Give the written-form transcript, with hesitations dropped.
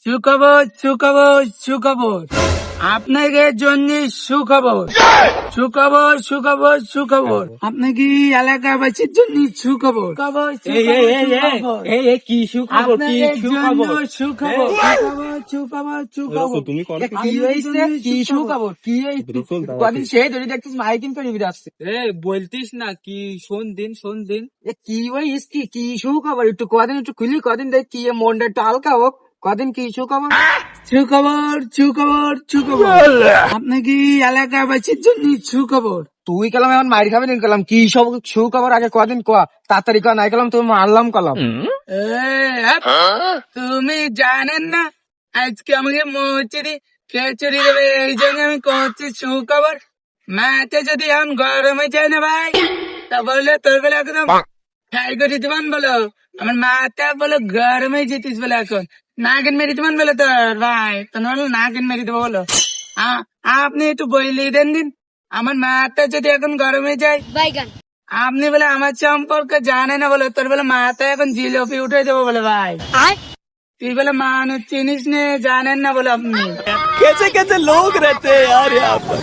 সুখবর সুখবর সুখবর, আপনাদের জন্য সুখবর। সুখবর সুখবর সুখবর, আপনাকে এলাকাবাসীর জন্য সুখবর। খবর কি সুখবর, কি আপনাদের জন্য সুখবর? সুখবর। সুখবর সুখবর সুখবর, তুমি কোন কি হয়েছে? কি সুখবর? কি হয়েছে? কদিন সেই ধরে দেখছিস মাইকিং করে বিদে আসছে। বলতিস না কি? শোন দিন কি হয়েছে? কি সুখবর? একটু কদিন একটু খুলি, কদিন দেখ কি মনটা একটু হালকা হোক। কদিন কি সুখবর? সুখবর সুখবর সুখবর, আপনাকে এলাকাবাসীর জন্য সুখবর। তুই কালাম এখন মাইর খাবি না কালাম, কি সব সুখবর আগে কদিন কোয়া, তাড়াতাড়ি কোয়া, নাই কালাম তুমি মারলাম কালাম। তুমি জানেন না আজকে আমাকে মৌচুরি খেচুরি দেবে, এই জন্য আমি করছি সুখবর। মাথা যদি এখন গরমে যায় না ভাই, তা বললে তোর বেলা একদম খাই করে দিবান বলো। আমার মাথা বলো গরমে যেতিস বলে এখন নাগিন মেরে দিবান বলো তোর ভাই, তোর বলো নাগিন মেরে দেবো বলো। আপনি একটু বইলি দিন, আমার মাথা যদি এখন গরমে যায়, আপনি বলে আমার সম্পর্কে জানে না বলে, তোর বলে মাথা এখন জিলিপি উঠে দেবো বলে ভাই। তুই বলে মানুষ চিনিস নে, জানেন না বলে আপনি। कैसे कैसे लोग रहते हैं यार यहाँ पर।